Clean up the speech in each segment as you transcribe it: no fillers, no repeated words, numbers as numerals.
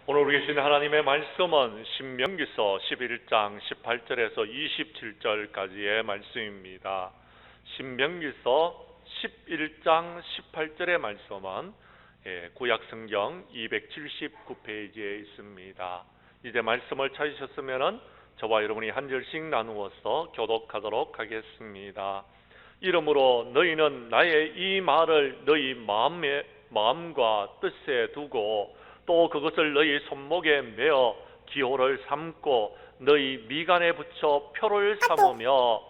오늘 우리 계신 하나님의 말씀은 신명기서 11장 18절에서 27절까지의 말씀입니다. 신명기서 11장 18절의 말씀은 구약성경 279페이지에 있습니다. 이제 말씀을 찾으셨으면 저와 여러분이 한 절씩 나누어서 교독하도록 하겠습니다. 이러므로 너희는 나의 이 말을 너희 마음과 뜻에 두고 또 그것을 너희 손목에 메어 기호를 삼고 너희 미간에 붙여 표를 삼으며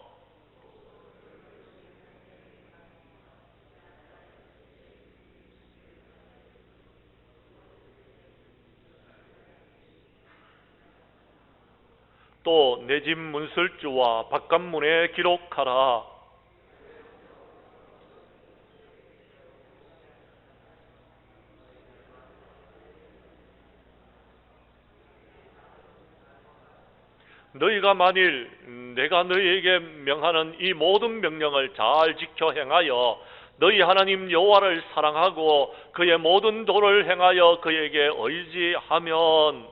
또 내 집 문설주와 바깥문에 기록하라. 너희가 만일 내가 너희에게 명하는 이 모든 명령을 잘 지켜 행하여 너희 하나님 여호와를 사랑하고 그의 모든 도를 행하여 그에게 의지하면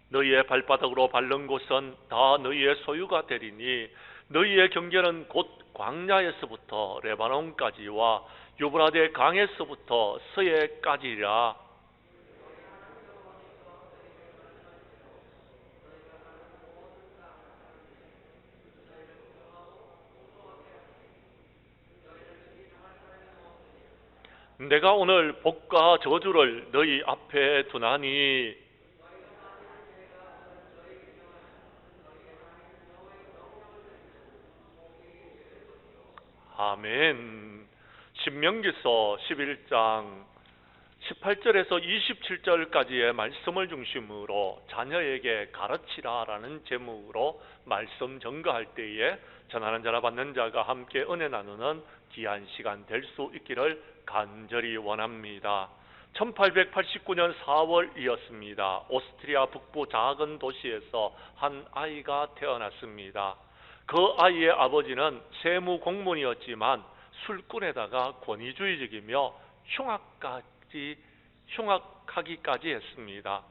너희의 발바닥으로 밟는 곳은 다 너희의 소유가 되리니 너희의 경계는 곧 광야에서부터 레바논까지와 유브라데 강에서부터 서해까지라. 내가 오늘 복과 저주를 너희 앞에 두나니 아멘. 신명기서 11장 18절에서 27절까지의 말씀을 중심으로 자녀에게 가르치라라는 제목으로 말씀 전가할 때에 전하는 자나 받는 자가 함께 은혜 나누는 귀한 시간 될 수 있기를 간절히 원합니다. 1889년 4월이었습니다. 오스트리아 북부 작은 도시에서 한 아이가 태어났습니다. 그 아이의 아버지는 세무 공무원이었지만 술꾼에다가 권위주의적이며 흉악하기까지 했습니다.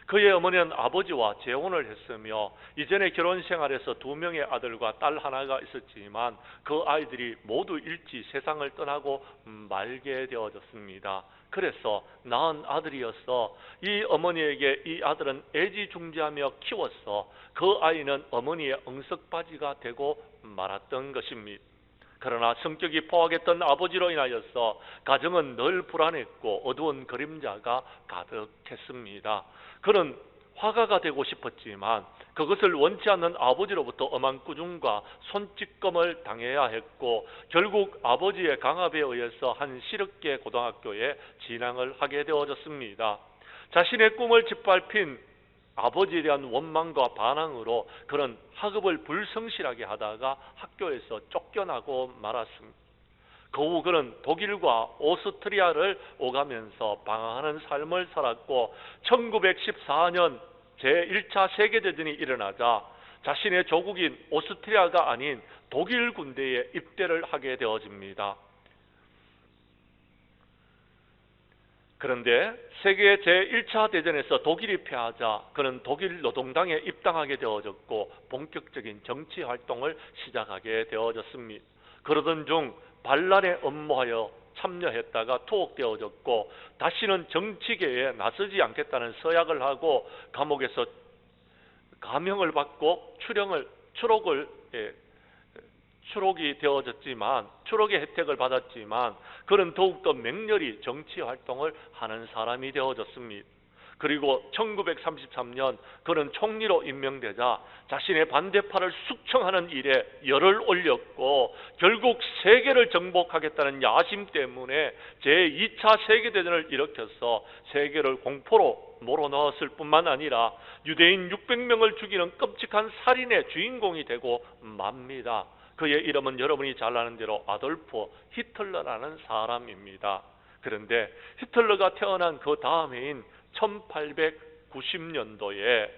그의 어머니는 아버지와 재혼을 했으며 이전에 결혼 생활에서 2명의 아들과 딸 하나가 있었지만 그 아이들이 모두 일찍 세상을 떠나고 말게 되어졌습니다. 그래서 낳은 아들이어서 이 어머니에게 이 아들은 애지중지하며 키웠어 그 아이는 어머니의 엉석바지가 되고 말았던 것입니다. 그러나 성격이 포악했던 아버지로 인하여서 가정은 늘 불안했고 어두운 그림자가 가득했습니다. 그는 화가가 되고 싶었지만 그것을 원치 않는 아버지로부터 엄한 꾸중과 손찌검을 당해야 했고 결국 아버지의 강압에 의해서 한 실업계 고등학교에 진학을 하게 되어졌습니다. 자신의 꿈을 짓밟힌 아버지에 대한 원망과 반항으로 그는 학업을 불성실하게 하다가 학교에서 쫓겨나고 말았습니다. 그 후 그는 독일과 오스트리아를 오가면서 방황하는 삶을 살았고 1914년 제1차 세계대전이 일어나자 자신의 조국인 오스트리아가 아닌 독일 군대에 입대를 하게 되어집니다. 그런데 세계 제1차 대전에서 독일이 패하자 그는 독일 노동당에 입당하게 되어졌고 본격적인 정치 활동을 시작하게 되어졌습니다. 그러던 중 반란에 음모하여 참여했다가 투옥되어졌고 다시는 정치계에 나서지 않겠다는 서약을 하고 감옥에서 감형을 받고 추록이 되어졌지만 추록의 혜택을 받았지만 그는 더욱더 맹렬히 정치 활동을 하는 사람이 되어졌습니다. 그리고 1933년 그는 총리로 임명되자 자신의 반대파를 숙청하는 일에 열을 올렸고 결국 세계를 정복하겠다는 야심 때문에 제2차 세계대전을 일으켜서 세계를 공포로 몰아넣었을 뿐만 아니라 유대인 600명을 죽이는 끔찍한 살인의 주인공이 되고 맙니다. 그의 이름은 여러분이 잘 아는 대로 아돌프 히틀러라는 사람입니다. 그런데 히틀러가 태어난 그 다음 해인 1890년도에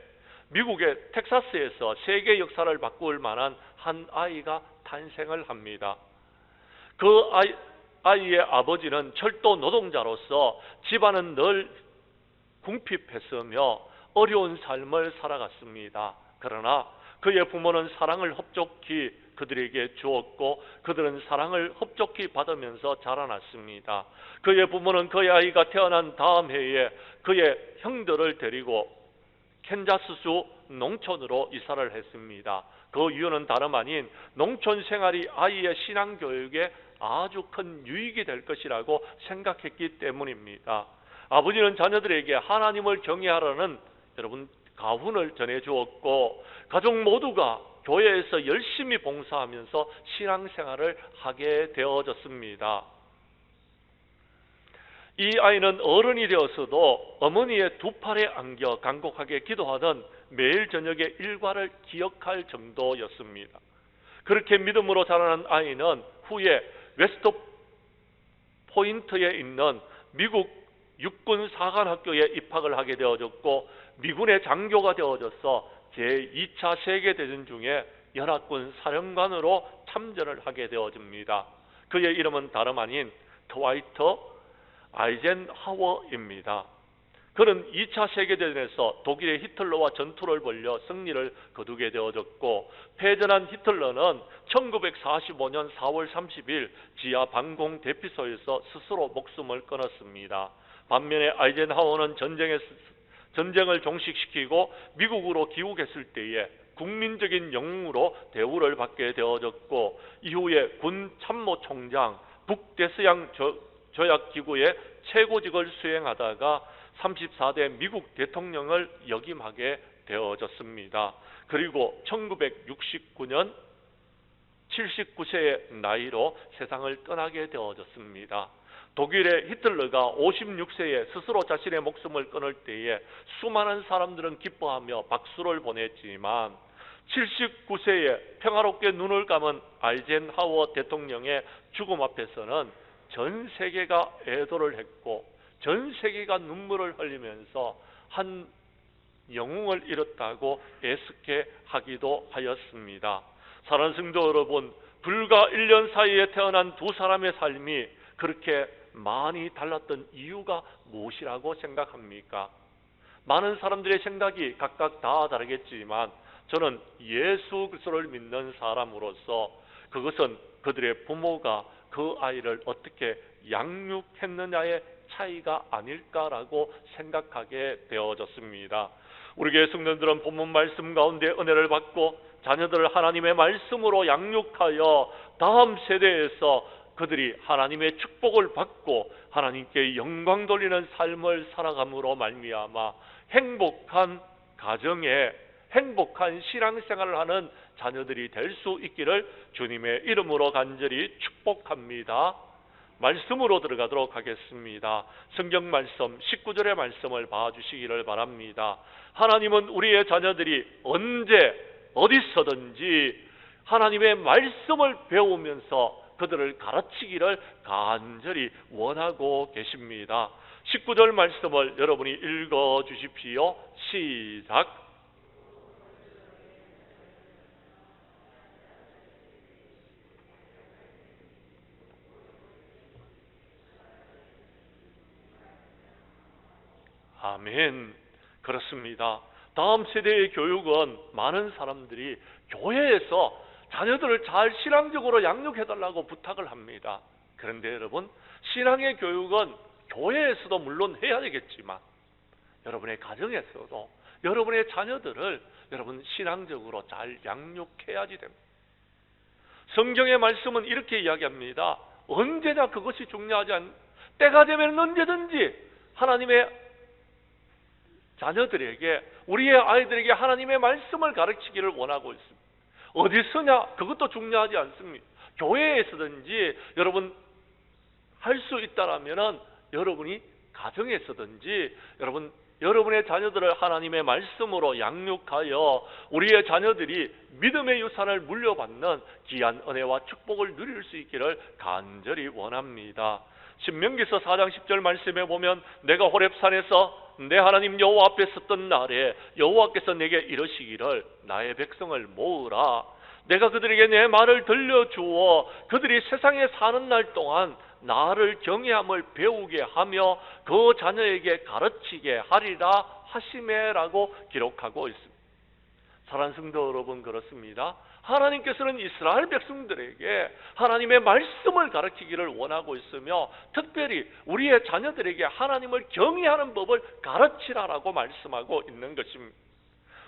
미국의 텍사스에서 세계 역사를 바꿀 만한 한 아이가 탄생을 합니다. 그 아이의 아버지는 철도 노동자로서 집안은 늘 궁핍했으며 어려운 삶을 살아갔습니다. 그러나 그의 부모는 사랑을 흡족히 그들에게 주었고 그들은 사랑을 흡족히 받으면서 자라났습니다. 그의 부모는 그의 아이가 태어난 다음 해에 그의 형들을 데리고 캔자스주 농촌으로 이사를 했습니다. 그 이유는 다름 아닌 농촌 생활이 아이의 신앙교육에 아주 큰 유익이 될 것이라고 생각했기 때문입니다. 아버지는 자녀들에게 하나님을 경외하라는 여러분 가훈을 전해주었고 가족 모두가 교회에서 열심히 봉사하면서 신앙생활을 하게 되어졌습니다. 이 아이는 어른이 되어서도 어머니의 두 팔에 안겨 간곡하게 기도하던 매일 저녁의 일과를 기억할 정도였습니다. 그렇게 믿음으로 자라난 아이는 후에 웨스트 포인트에 있는 미국 육군 사관학교에 입학을 하게 되어졌고 미군의 장교가 되어져서 제2차 세계대전 중에 연합군 사령관으로 참전을 하게 되어집니다. 그의 이름은 다름 아닌 트와이트 아이젠하워입니다. 그는 2차 세계대전에서 독일의 히틀러와 전투를 벌여 승리를 거두게 되어졌고 패전한 히틀러는 1945년 4월 30일 지하 방공 대피소에서 스스로 목숨을 끊었습니다. 반면에 아이젠하워는 전쟁을 종식시키고 미국으로 귀국했을 때에 국민적인 영웅으로 대우를 받게 되어졌고 이후에 군 참모총장 북대서양 조약기구의 최고직을 수행하다가 34대 미국 대통령을 역임하게 되어졌습니다. 그리고 1969년 79세의 나이로 세상을 떠나게 되어졌습니다. 독일의 히틀러가 56세에 스스로 자신의 목숨을 끊을 때에 수많은 사람들은 기뻐하며 박수를 보냈지만 79세에 평화롭게 눈을 감은 아이젠하워 대통령의 죽음 앞에서는 전 세계가 애도를 했고 전 세계가 눈물을 흘리면서 한 영웅을 잃었다고 애석해하기도 하였습니다. 사랑하는 성도 여러분, 불과 1년 사이에 태어난 두 사람의 삶이 그렇게 많이 달랐던 이유가 무엇이라고 생각합니까? 많은 사람들의 생각이 각각 다 다르겠지만 저는 예수 그리스도를 믿는 사람으로서 그것은 그들의 부모가 그 아이를 어떻게 양육했느냐의 차이가 아닐까라고 생각하게 되어졌습니다. 우리 교회 성도들은 본문 말씀 가운데 은혜를 받고 자녀들을 하나님의 말씀으로 양육하여 다음 세대에서 그들이 하나님의 축복을 받고 하나님께 영광 돌리는 삶을 살아감으로 말미암아 행복한 가정에 행복한 신앙생활을 하는 자녀들이 될 수 있기를 주님의 이름으로 간절히 축복합니다. 말씀으로 들어가도록 하겠습니다. 성경 말씀 19절의 말씀을 봐주시기를 바랍니다. 하나님은 우리의 자녀들이 언제 어디서든지 하나님의 말씀을 배우면서 그들을 가르치기를 간절히 원하고 계십니다. 19절 말씀을 여러분이 읽어 주십시오. 시작. 아멘. 그렇습니다. 다음 세대의 교육은 많은 사람들이 교회에서 자녀들을 잘 신앙적으로 양육해달라고 부탁을 합니다. 그런데 여러분, 신앙의 교육은 교회에서도 물론 해야 되겠지만 여러분의 가정에서도 여러분의 자녀들을 여러분 신앙적으로 잘 양육해야지 됩니다. 성경의 말씀은 이렇게 이야기합니다. 언제나 그것이 중요하지 않, 때가 되면 언제든지 하나님의 자녀들에게, 우리의 아이들에게 하나님의 말씀을 가르치기를 원하고 있습니다. 어디 쓰냐? 그것도 중요하지 않습니다. 교회에서든지 여러분 할 수 있다라면은 여러분이 가정에서든지 여러분의 자녀들을 하나님의 말씀으로 양육하여 우리의 자녀들이 믿음의 유산을 물려받는 귀한 은혜와 축복을 누릴 수 있기를 간절히 원합니다. 신명기서 4장 10절 말씀에 보면 내가 호렙산에서 내 하나님 여호와 앞에 섰던 날에 여호와께서 내게 이르시기를 나의 백성을 모으라. 내가 그들에게 내 말을 들려주어 그들이 세상에 사는 날 동안 나를 경외함을 배우게 하며 그 자녀에게 가르치게 하리라 하시매라고 기록하고 있습니다. 사랑하는 성도 여러분, 그렇습니다. 하나님께서는 이스라엘 백성들에게 하나님의 말씀을 가르치기를 원하고 있으며 특별히 우리의 자녀들에게 하나님을 경외하는 법을 가르치라라고 말씀하고 있는 것입니다.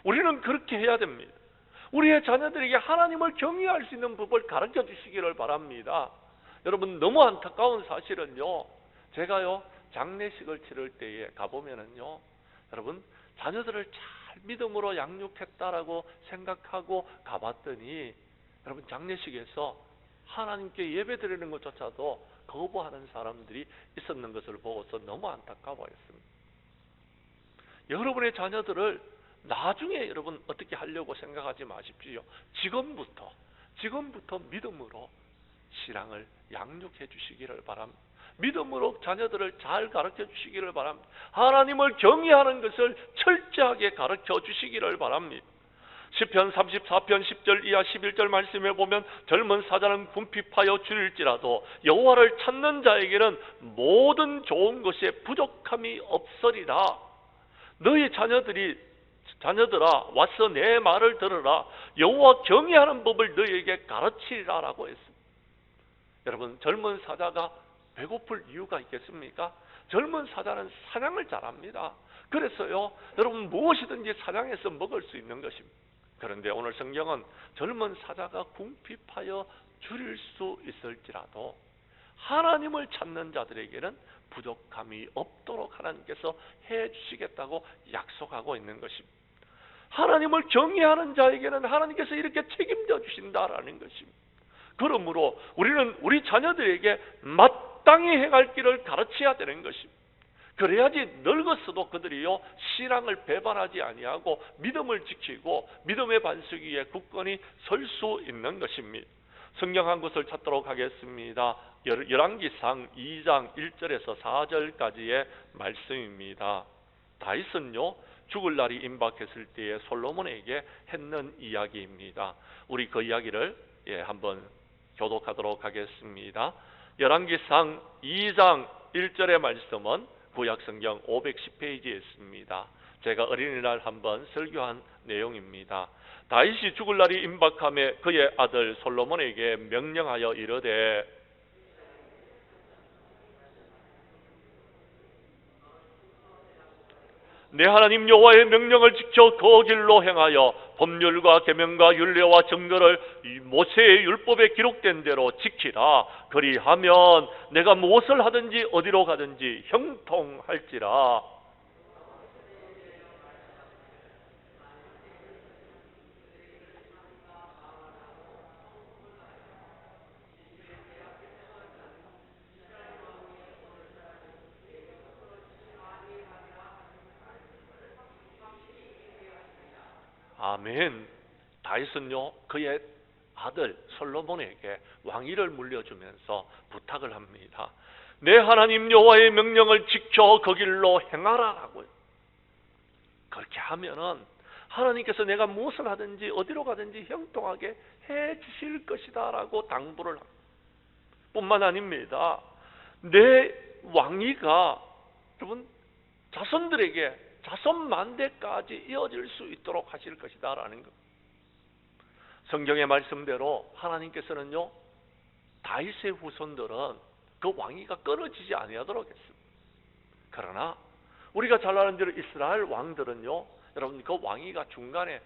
우리는 그렇게 해야 됩니다. 우리의 자녀들에게 하나님을 경외할 수 있는 법을 가르쳐 주시기를 바랍니다. 여러분, 너무 안타까운 사실은요, 제가요 장례식을 치를 때에 가보면은요, 여러분, 자녀들을 잘 믿음으로 양육했다라고 생각하고 가봤더니 여러분, 장례식에서 하나님께 예배드리는 것조차도 거부하는 사람들이 있었는 것을 보고서 너무 안타까워했습니다. 여러분의 자녀들을 나중에 여러분 어떻게 하려고 생각하지 마십시오. 지금부터 믿음으로 신앙을 양육해 주시기를 바랍니다. 믿음으로 자녀들을 잘 가르쳐 주시기를 바랍니다. 하나님을 경외하는 것을 철저하게 가르쳐 주시기를 바랍니다. 시편 34편 10절 이하 11절 말씀에 보면 젊은 사자는 궁핍하여 줄일지라도 여호와를 찾는 자에게는 모든 좋은 것에 부족함이 없으리라. 너희 자녀들아 와서 내 말을 들으라. 여호와 경외하는 법을 너희에게 가르치리라라고 했습니다. 여러분, 젊은 사자가 배고플 이유가 있겠습니까? 젊은 사자는 사냥을 잘합니다. 그래서요, 여러분, 무엇이든지 사냥해서 먹을 수 있는 것입니다. 그런데 오늘 성경은 젊은 사자가 궁핍하여 줄일 수 있을지라도 하나님을 찾는 자들에게는 부족함이 없도록 하나님께서 해주시겠다고 약속하고 있는 것입니다. 하나님을 경외하는 자에게는 하나님께서 이렇게 책임져 주신다라는 것입니다. 그러므로 우리는 우리 자녀들에게 마땅히 행할 길을 가르쳐야 되는 것입니다. 그래야지 늙었어도 그들이요 신앙을 배반하지 아니하고 믿음을 지키고 믿음의 반석 위에 굳건히 설 수 있는 것입니다. 성경 한 곳을 찾도록 하겠습니다. 열왕기상 2장 1절에서 4절까지의 말씀입니다. 다윗은요 죽을 날이 임박했을 때에 솔로몬에게 했는 이야기입니다. 우리 그 이야기를 한번 교독하도록 하겠습니다. 열왕기상 2장 1절의 말씀은 구약성경 510페이지에 있습니다. 제가 어린이날 한번 설교한 내용입니다. 다윗이 죽을 날이 임박함에 그의 아들 솔로몬에게 명령하여 이르되 내 하나님 여호와의 명령을 지켜 그 길로 행하여 법률과 계명과 율례와 증거를 모세의 율법에 기록된 대로 지키라. 그리하면 내가 무엇을 하든지 어디로 가든지 형통할지라. 아멘. 다윗은요 그의 아들 솔로몬에게 왕위를 물려주면서 부탁을 합니다. 내 하나님 여호와의 명령을 지켜 그 길로 행하라라고요. 그렇게 하면은 하나님께서 내가 무엇을 하든지 어디로 가든지 형통하게 해 주실 것이다라고 당부를 합니다. 뿐만 아닙니다. 내 왕위가 여러분 자손들에게 자손 만대까지 이어질 수 있도록 하실 것이다 라는 것. 성경의 말씀대로 하나님께서는요 다윗의 후손들은 그 왕위가 끊어지지 아니하도록 했습니다. 그러나 우리가 잘 아는 대로 이스라엘 왕들은요 여러분 그 왕위가 중간에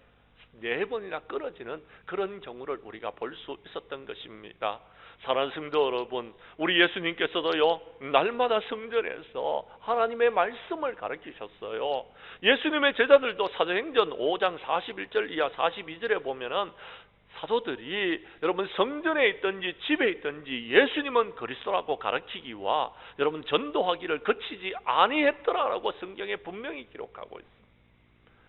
4번이나 끊어지는 그런 경우를 우리가 볼 수 있었던 것입니다. 사랑하는 성도 여러분, 우리 예수님께서도요 날마다 성전에서 하나님의 말씀을 가르치셨어요. 예수님의 제자들도 사도행전 5장 41절 이하 42절에 보면은 사도들이 여러분 성전에 있든지 집에 있든지 예수님은 그리스도라고 가르치기와 여러분 전도하기를 그치지 아니했더라라고 성경에 분명히 기록하고 있습니다.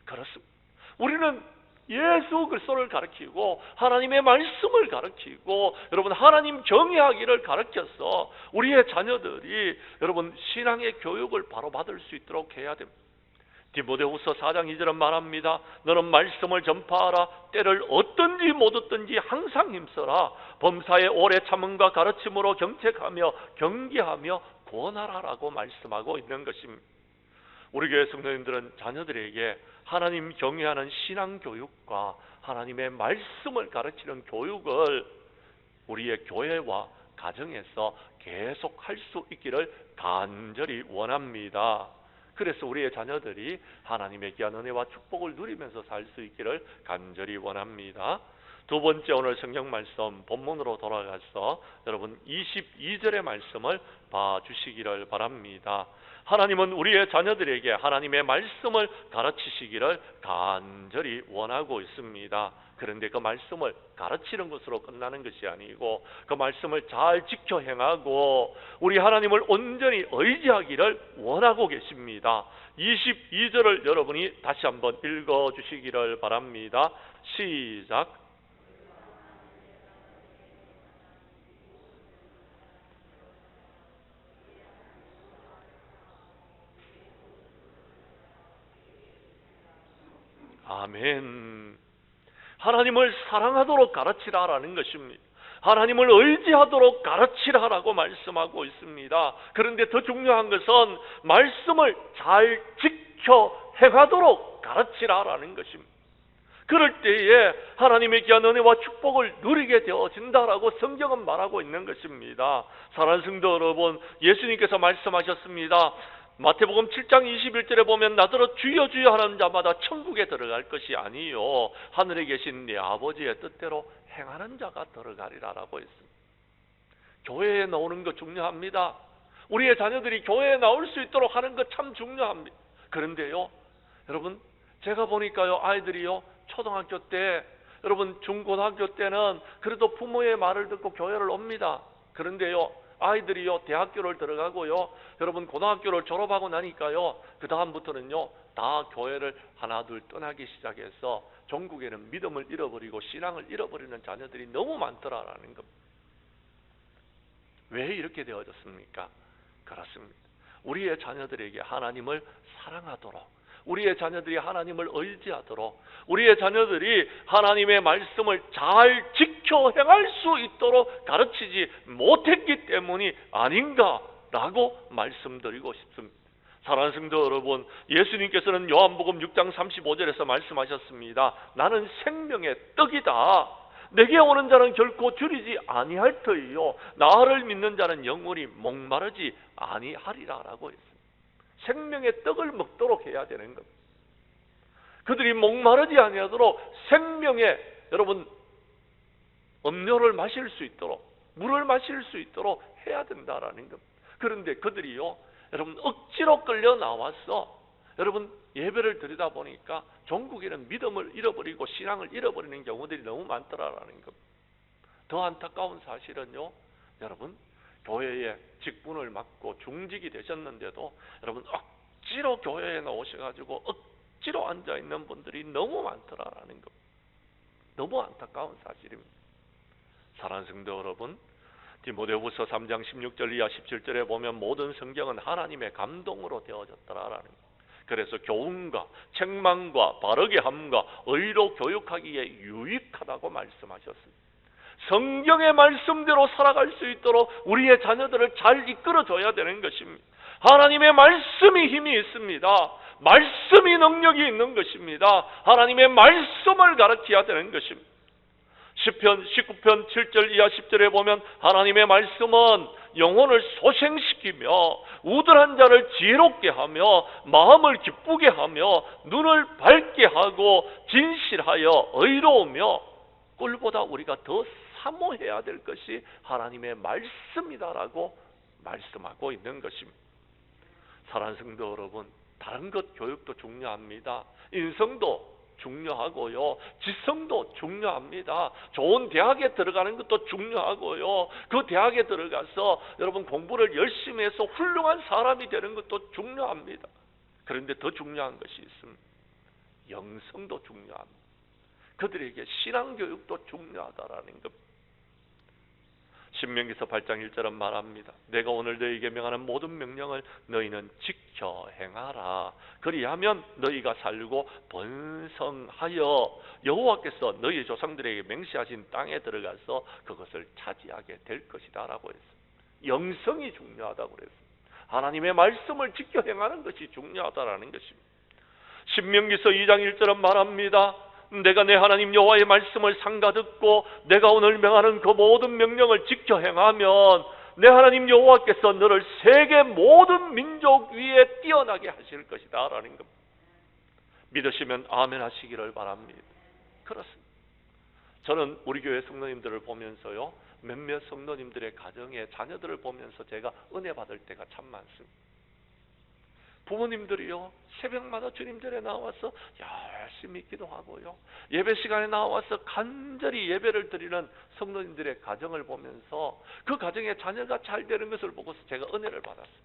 그렇습니다. 우리는 예수 그리스도를 가르치고 하나님의 말씀을 가르치고 여러분 하나님 경외하기를 가르쳐서 우리의 자녀들이 여러분 신앙의 교육을 바로 받을 수 있도록 해야 됩니다. 디모데후서 4장 2절은 말합니다. 너는 말씀을 전파하라. 때를 얻든지 못 얻든지 항상 힘써라. 범사에 오래 참음과 가르침으로 경책하며 경계하며 권하라라고 말씀하고 있는 것입니다. 우리 교회 성도님들은 자녀들에게 하나님 경외하는 신앙교육과 하나님의 말씀을 가르치는 교육을 우리의 교회와 가정에서 계속 할 수 있기를 간절히 원합니다. 그래서 우리의 자녀들이 하나님의 귀한 은혜와 축복을 누리면서 살 수 있기를 간절히 원합니다. 두 번째, 오늘 성경 말씀 본문으로 돌아가서 여러분 22절의 말씀을 봐주시기를 바랍니다. 하나님은 우리의 자녀들에게 하나님의 말씀을 가르치시기를 간절히 원하고 있습니다. 그런데 그 말씀을 가르치는 것으로 끝나는 것이 아니고 그 말씀을 잘 지켜 행하고 우리 하나님을 온전히 의지하기를 원하고 계십니다. 22절을 여러분이 다시 한번 읽어주시기를 바랍니다. 시작. 아멘. 하나님을 사랑하도록 가르치라라는 것입니다. 하나님을 의지하도록 가르치라라고 말씀하고 있습니다. 그런데 더 중요한 것은 말씀을 잘 지켜 행하도록 가르치라라는 것입니다. 그럴 때에 하나님의 귀한 은혜와 축복을 누리게 되어진다라고 성경은 말하고 있는 것입니다. 사랑하는 성도 여러분, 예수님께서 말씀하셨습니다. 마태복음 7장 21절에 보면 나더러 주여 주여 하는 자마다 천국에 들어갈 것이 아니요 하늘에 계신 내 아버지의 뜻대로 행하는 자가 들어가리라라고 했습니다. 교회에 나오는 거 중요합니다. 우리의 자녀들이 교회에 나올 수 있도록 하는 거 참 중요합니다. 그런데요, 여러분, 제가 보니까요, 아이들이요, 초등학교 때, 여러분 중고등학교 때는 그래도 부모의 말을 듣고 교회를 옵니다. 그런데요, 아이들이요, 대학교를 들어가고요, 여러분 고등학교를 졸업하고 나니까요, 그 다음부터는요, 다 교회를 하나 둘 떠나기 시작해서 전국에는 믿음을 잃어버리고 신앙을 잃어버리는 자녀들이 너무 많더라라는 겁니다. 왜 이렇게 되어졌습니까? 그렇습니다. 우리의 자녀들에게 하나님을 사랑하도록, 우리의 자녀들이 하나님을 의지하도록, 우리의 자녀들이 하나님의 말씀을 잘 지켜 행할 수 있도록 가르치지 못했기 때문이 아닌가라고 말씀드리고 싶습니다. 사랑하는 성도 여러분, 예수님께서는 요한복음 6장 35절에서 말씀하셨습니다. 나는 생명의 떡이다. 내게 오는 자는 결코 줄이지 아니할 터이요 나를 믿는 자는 영원히 목마르지 아니하리라라고 했습니다. 생명의 떡을 먹도록 해야 되는 겁니다. 그들이 목마르지 아니하도록 생명의, 여러분, 음료를 마실 수 있도록, 물을 마실 수 있도록 해야 된다라는 겁니다. 그런데 그들이요, 여러분, 억지로 끌려 나와서 여러분 예배를 드리다 보니까 전국에는 믿음을 잃어버리고 신앙을 잃어버리는 경우들이 너무 많더라라는 겁니다. 더 안타까운 사실은요, 여러분, 교회에 직분을 맡고 중직이 되셨는데도 여러분 억지로 교회에 나오셔가지고 억지로 앉아있는 분들이 너무 많더라라는 겁니다. 너무 안타까운 사실입니다. 사랑하는 성도 여러분, 디모데후서 3장 16절 이하 17절에 보면 모든 성경은 하나님의 감동으로 되어졌더라라는 겁니다. 그래서 교훈과 책망과 바르게 함과 의로 교육하기에 유익하다고 말씀하셨습니다. 성경의 말씀대로 살아갈 수 있도록 우리의 자녀들을 잘 이끌어줘야 되는 것입니다. 하나님의 말씀이 힘이 있습니다. 말씀이 능력이 있는 것입니다. 하나님의 말씀을 가르쳐야 되는 것입니다. 시편 19편 7절 이하 10절에 보면 하나님의 말씀은 영혼을 소생시키며 우둔한 자를 지혜롭게 하며 마음을 기쁘게 하며 눈을 밝게 하고 진실하여 의로우며 꿀보다 우리가 더 사모해야 될 것이 하나님의 말씀이다라고 말씀하고 있는 것입니다. 사랑하는 성도 여러분, 다른 것 교육도 중요합니다. 인성도 중요하고요, 지성도 중요합니다. 좋은 대학에 들어가는 것도 중요하고요, 그 대학에 들어가서 여러분 공부를 열심히 해서 훌륭한 사람이 되는 것도 중요합니다. 그런데 더 중요한 것이 있습니다. 영성도 중요합니다. 그들에게 신앙교육도 중요하다라는 겁니다. 신명기서 8장 1절은 말합니다. 내가 오늘 너희에게 명하는 모든 명령을 너희는 지켜 행하라. 그리하면 너희가 살고 번성하여 여호와께서 너희 조상들에게 맹세하신 땅에 들어가서 그것을 차지하게 될 것이다 라고 했어요. 영성이 중요하다고 그랬어요. 하나님의 말씀을 지켜 행하는 것이 중요하다라는 것입니다. 신명기서 2장 1절은 말합니다. 내가 내 하나님 여호와의 말씀을 삼가 듣고 내가 오늘 명하는 그 모든 명령을 지켜 행하면 내 하나님 여호와께서 너를 세계 모든 민족 위에 뛰어나게 하실 것이다 라는 겁니다. 믿으시면 아멘 하시기를 바랍니다. 그렇습니다. 저는 우리 교회 성도님들을 보면서요, 몇몇 성도님들의 가정의 자녀들을 보면서 제가 은혜 받을 때가 참 많습니다. 부모님들이요, 새벽마다 주님전에 나와서 열심히 기도하고요, 예배 시간에 나와서 간절히 예배를 드리는 성도님들의 가정을 보면서 그 가정의 자녀가 잘 되는 것을 보고서 제가 은혜를 받았습니다.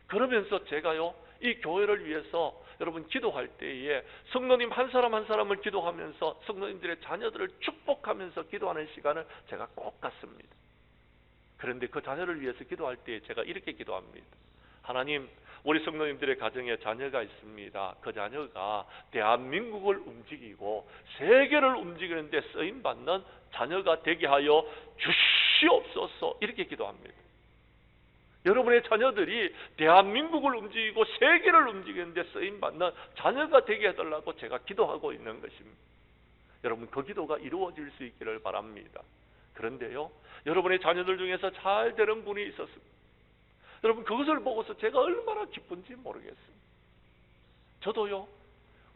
그러면서 제가요, 이 교회를 위해서 여러분 기도할 때에 성도님 한 사람 한 사람을 기도하면서 성도님들의 자녀들을 축복하면서 기도하는 시간을 제가 꼭 갖습니다. 그런데 그 자녀를 위해서 기도할 때에 제가 이렇게 기도합니다. 하나님, 우리 성도님들의 가정에 자녀가 있습니다. 그 자녀가 대한민국을 움직이고 세계를 움직이는데 쓰임받는 자녀가 되게 하여 주시옵소서, 이렇게 기도합니다. 여러분의 자녀들이 대한민국을 움직이고 세계를 움직이는데 쓰임받는 자녀가 되게 해달라고 제가 기도하고 있는 것입니다. 여러분, 그 기도가 이루어질 수 있기를 바랍니다. 그런데요, 여러분의 자녀들 중에서 잘 되는 분이 있었습니다. 여러분, 그것을 보고서 제가 얼마나 기쁜지 모르겠습니다. 저도요,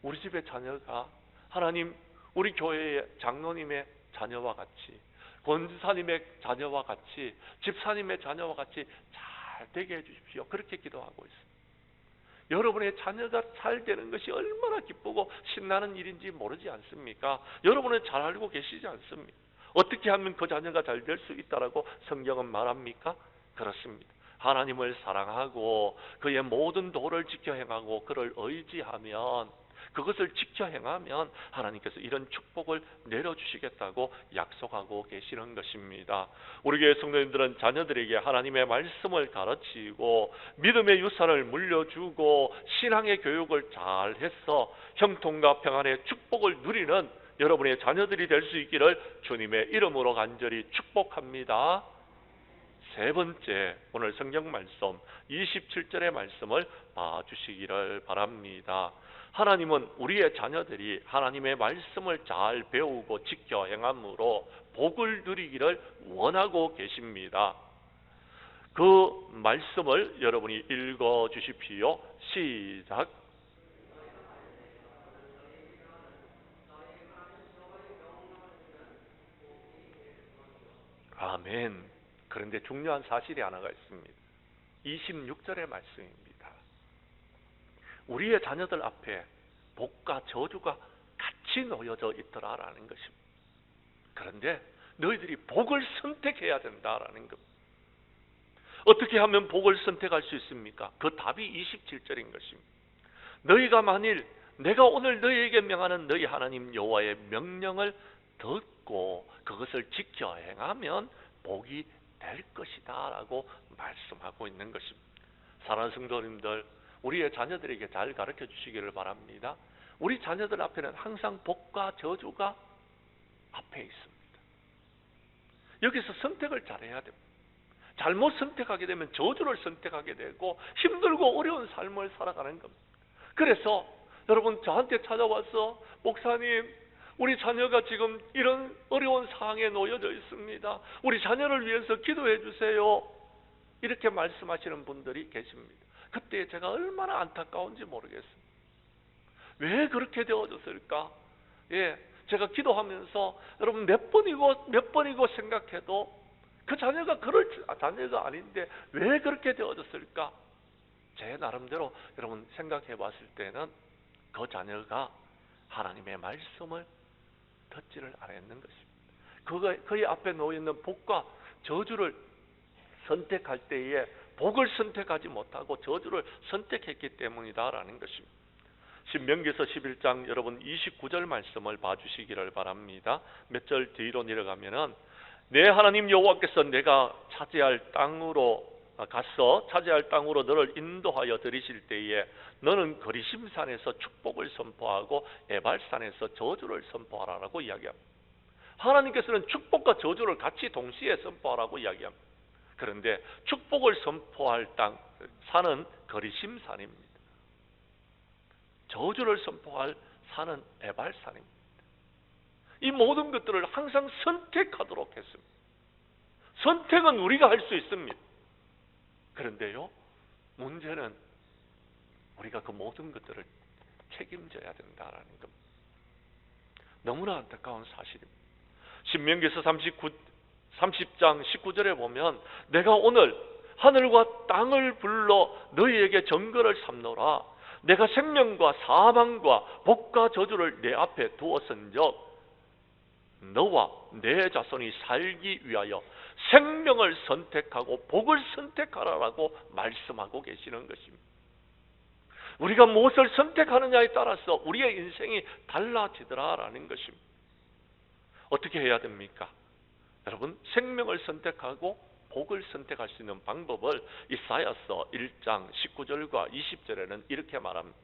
우리 집의 자녀가 하나님, 우리 교회의 장로님의 자녀와 같이, 권사님의 자녀와 같이, 집사님의 자녀와 같이 잘 되게 해주십시오, 그렇게 기도하고 있습니다. 여러분의 자녀가 잘 되는 것이 얼마나 기쁘고 신나는 일인지 모르지 않습니까? 여러분은 잘 알고 계시지 않습니까? 어떻게 하면 그 자녀가 잘 될 수 있다라고 성경은 말합니까? 그렇습니다. 하나님을 사랑하고 그의 모든 도를 지켜 행하고 그를 의지하면, 그것을 지켜 행하면 하나님께서 이런 축복을 내려주시겠다고 약속하고 계시는 것입니다. 우리 교회 성도님들은 자녀들에게 하나님의 말씀을 가르치고 믿음의 유산을 물려주고 신앙의 교육을 잘해서 형통과 평안의 축복을 누리는 여러분의 자녀들이 될 수 있기를 주님의 이름으로 간절히 축복합니다. 세 번째, 오늘 성경 말씀 27절의 말씀을 봐주시기를 바랍니다. 하나님은 우리의 자녀들이 하나님의 말씀을 잘 배우고 지켜 행함으로 복을 누리기를 원하고 계십니다. 그 말씀을 여러분이 읽어 주십시오. 시작. 아멘. 그런데 중요한 사실이 하나가 있습니다. 26절의 말씀입니다. 우리의 자녀들 앞에 복과 저주가 같이 놓여져 있더라라는 것입니다. 그런데 너희들이 복을 선택해야 된다라는 겁니다. 어떻게 하면 복을 선택할 수 있습니까? 그 답이 27절인 것입니다. 너희가 만일 내가 오늘 너희에게 명하는 너희 하나님 여호와의 명령을 듣고 그것을 지켜 행하면 복이 될 것이다 라고 말씀하고 있는 것입니다. 사랑하는 성도님들, 우리의 자녀들에게 잘 가르쳐 주시기를 바랍니다. 우리 자녀들 앞에는 항상 복과 저주가 앞에 있습니다. 여기서 선택을 잘해야 됩니다. 잘못 선택하게 되면 저주를 선택하게 되고 힘들고 어려운 삶을 살아가는 겁니다. 그래서 여러분, 저한테 찾아와서 목사님, 우리 자녀가 지금 이런 어려운 상황에 놓여져 있습니다, 우리 자녀를 위해서 기도해 주세요, 이렇게 말씀하시는 분들이 계십니다. 그때 제가 얼마나 안타까운지 모르겠습니다. 왜 그렇게 되어졌을까? 제가 기도하면서 여러분 몇 번이고 생각해도 그 자녀가 그럴 자녀가 아닌데 왜 그렇게 되어졌을까? 제 나름대로 여러분 생각해 봤을 때는 그 자녀가 하나님의 말씀을 듣지를 않았는 것입니다. 그의 앞에 놓여있는 복과 저주를 선택할 때에 복을 선택하지 못하고 저주를 선택했기 때문이다라는 것입니다. 신명기서 11장 여러분 29절 말씀을 봐주시기를 바랍니다. 몇 절 뒤로 내려가면은 내 하나님 여호와께서 내가 차지할 땅으로 가서 차지할 땅으로 너를 인도하여 들이실 때에 너는 거리심산에서 축복을 선포하고 에발산에서 저주를 선포하라라고 이야기합니다. 하나님께서는 축복과 저주를 같이 동시에 선포하라고 이야기합니다. 그런데 축복을 선포할 땅, 산은 거리심산입니다. 저주를 선포할 산은 에발산입니다. 이 모든 것들을 항상 선택하도록 했습니다. 선택은 우리가 할 수 있습니다. 그런데요, 문제는 우리가 그 모든 것들을 책임져야 된다라는 겁니다. 너무나 안타까운 사실입니다. 신명기서 30장 19절에 보면 내가 오늘 하늘과 땅을 불러 너희에게 정거를 삼노라. 내가 생명과 사망과 복과 저주를 내 앞에 두었은즉 너와 내 자손이 살기 위하여 생명을 선택하고 복을 선택하라라고 말씀하고 계시는 것입니다. 우리가 무엇을 선택하느냐에 따라서 우리의 인생이 달라지더라라는 것입니다. 어떻게 해야 됩니까? 여러분, 생명을 선택하고 복을 선택할 수 있는 방법을 이사야서 1장 19절과 20절에는 이렇게 말합니다.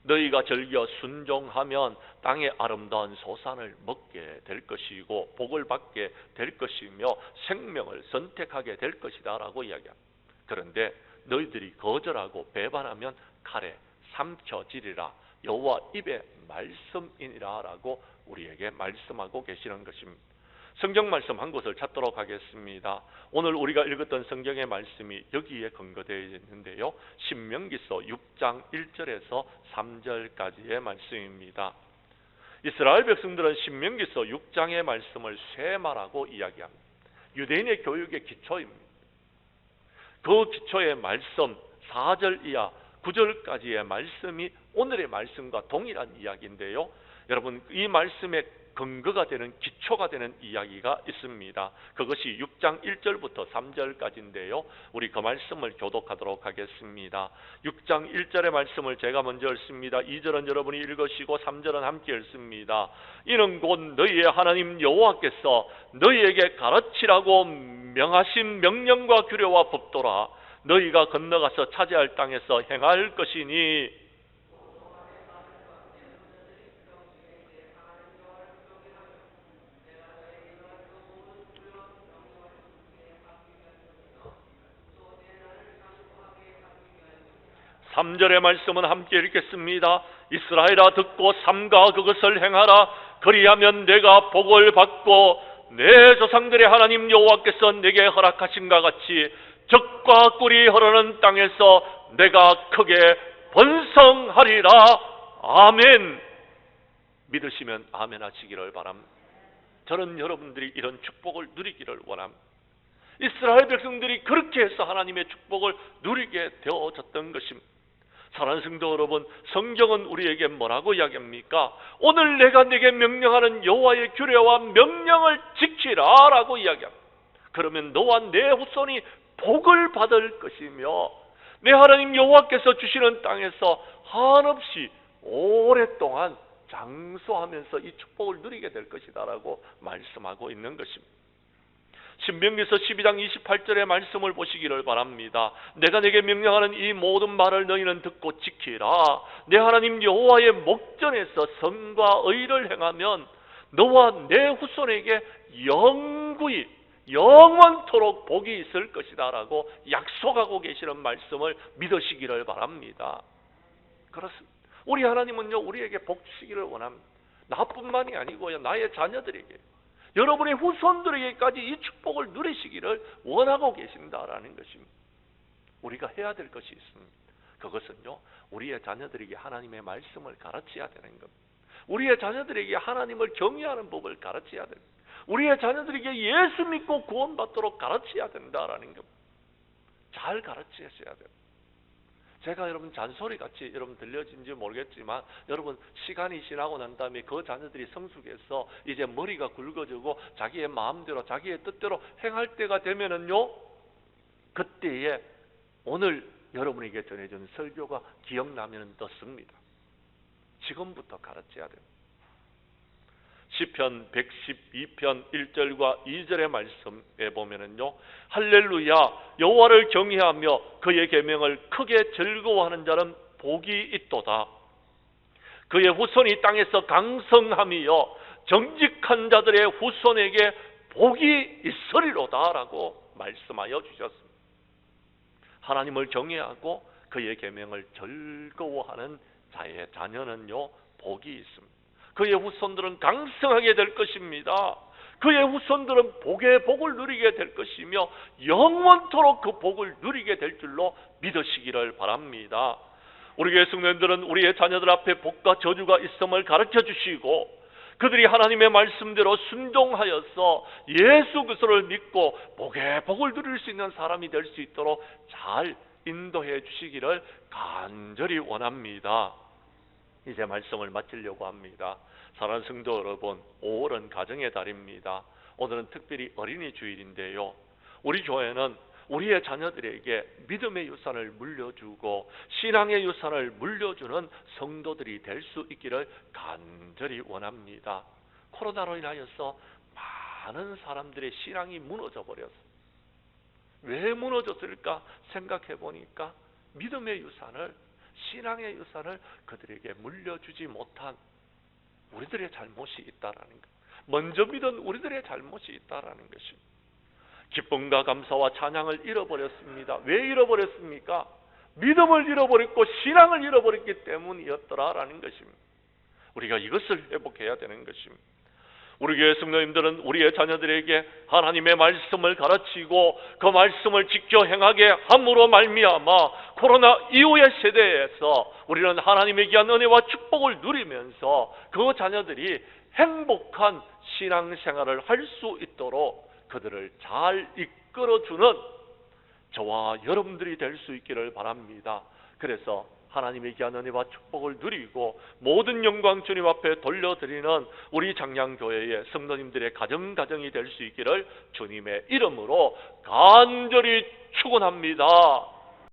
너희가 즐겨 순종하면 땅의 아름다운 소산을 먹게 될 것이고 복을 받게 될 것이며 생명을 선택하게 될 것이다 라고 이야기합니다. 그런데 너희들이 거절하고 배반하면 칼에 삼켜지리라. 여호와 입의 말씀이니라 라고 우리에게 말씀하고 계시는 것입니다. 성경 말씀 한 곳을 찾도록 하겠습니다. 오늘 우리가 읽었던 성경의 말씀이 여기에 근거되어 있는데요, 신명기서 6장 1절에서 3절까지의 말씀입니다. 이스라엘 백성들은 신명기서 6장의 말씀을 쇠마라고 이야기합니다. 유대인의 교육의 기초입니다. 그 기초의 말씀 4절 이하 9절까지의 말씀이 오늘의 말씀과 동일한 이야기인데요, 여러분, 이 말씀의 근거가 되는, 기초가 되는 이야기가 있습니다. 그것이 6장 1절부터 3절까지인데요, 우리 그 말씀을 교독하도록 하겠습니다. 6장 1절의 말씀을 제가 먼저 읽습니다. 2절은 여러분이 읽으시고 3절은 함께 읽습니다. 이는 곧 너희의 하나님 여호와께서 너희에게 가르치라고 명하신 명령과 규례와 법도라. 너희가 건너가서 차지할 땅에서 행할 것이니 3절의 말씀은 함께 읽겠습니다. 이스라엘아 듣고 삼가 그것을 행하라. 그리하면 내가 복을 받고 내 조상들의 하나님 여호와께서 내게 허락하신과 같이 젖과 꿀이 흐르는 땅에서 내가 크게 번성하리라. 아멘. 믿으시면 아멘 하시기를 바랍니다. 저는 여러분들이 이런 축복을 누리기를 원합니다. 이스라엘 백성들이 그렇게 해서 하나님의 축복을 누리게 되어졌던 것입니다. 사랑하는 성도 여러분, 성경은 우리에게 뭐라고 이야기합니까? 오늘 내가 네게 명령하는 여호와의 규례와 명령을 지키라 라고 이야기합니다. 그러면 너와 내 후손이 복을 받을 것이며 내 하나님 여호와께서 주시는 땅에서 한없이 오랫동안 장수하면서 이 축복을 누리게 될 것이다 라고 말씀하고 있는 것입니다. 신명기서 12장 28절의 말씀을 보시기를 바랍니다. 내가 내게 명령하는 이 모든 말을 너희는 듣고 지키라. 내 하나님 여호와의 목전에서 선과 의를 행하면 너와 내 후손에게 영구히 영원토록 복이 있을 것이다 라고 약속하고 계시는 말씀을 믿으시기를 바랍니다. 그렇습니다. 우리 하나님은요, 우리에게 복 주시기를 원합니다. 나뿐만이 아니고요, 나의 자녀들에게, 여러분의 후손들에게까지 이 축복을 누리시기를 원하고 계신다라는 것입니다. 우리가 해야 될 것이 있습니다. 그것은요, 우리의 자녀들에게 하나님의 말씀을 가르쳐야 되는 겁니다. 우리의 자녀들에게 하나님을 경외하는 법을 가르쳐야 됩니다. 우리의 자녀들에게 예수 믿고 구원받도록 가르쳐야 된다라는 겁니다. 잘 가르치셔야 됩니다. 제가 여러분 잔소리같이 여러분 들려진지 모르겠지만, 여러분 시간이 지나고 난 다음에 그 자녀들이 성숙해서 이제 머리가 굵어지고 자기의 마음대로 자기의 뜻대로 행할 때가 되면은요, 그때에 오늘 여러분에게 전해준 설교가 기억나면 떴습니다. 지금부터 가르쳐야 됩니다. 시편 112편 1절과 2절의 말씀에 보면은요, 할렐루야 여호와를 경외하며 그의 계명을 크게 즐거워하는 자는 복이 있도다. 그의 후손이 땅에서 강성함이여 정직한 자들의 후손에게 복이 있으리로다라고 말씀하여 주셨습니다. 하나님을 경외하고 그의 계명을 즐거워하는 자의 자녀는요 복이 있습니다. 그의 후손들은 강성하게 될 것입니다. 그의 후손들은 복의 복을 누리게 될 것이며 영원토록 그 복을 누리게 될 줄로 믿으시기를 바랍니다. 우리 교회 성도님들은 우리의 자녀들 앞에 복과 저주가 있음을 가르쳐 주시고, 그들이 하나님의 말씀대로 순종하여서 예수 그리스도를 믿고 복의 복을 누릴 수 있는 사람이 될 수 있도록 잘 인도해 주시기를 간절히 원합니다. 이제 말씀을 마치려고 합니다. 사랑하는 성도 여러분, 5월은 가정의 달입니다. 오늘은 특별히 어린이 주일인데요, 우리 교회는 우리의 자녀들에게 믿음의 유산을 물려주고 신앙의 유산을 물려주는 성도들이 될 수 있기를 간절히 원합니다. 코로나로 인하여서 많은 사람들의 신앙이 무너져 버렸어요. 왜 무너졌을까 생각해 보니까 믿음의 유산을, 신앙의 유산을 그들에게 물려주지 못한 우리들의 잘못이 있다라는 것, 먼저 믿은 우리들의 잘못이 있다라는 것입니다. 기쁨과 감사와 찬양을 잃어버렸습니다. 왜 잃어버렸습니까? 믿음을 잃어버렸고 신앙을 잃어버렸기 때문이었더라라는 것입니다. 우리가 이것을 회복해야 되는 것입니다. 우리 교회 성도님들은 우리의 자녀들에게 하나님의 말씀을 가르치고 그 말씀을 지켜 행하게 함으로 말미암아 코로나 이후의 세대에서 우리는 하나님의 귀한 은혜와 축복을 누리면서 그 자녀들이 행복한 신앙생활을 할 수 있도록 그들을 잘 이끌어주는 저와 여러분들이 될 수 있기를 바랍니다. 그래서 하나님의 귀한 은혜와 축복을 누리고 모든 영광 주님 앞에 돌려드리는 우리 장량교회의 성도님들의 가정이 될 수 있기를 주님의 이름으로 간절히 축원합니다.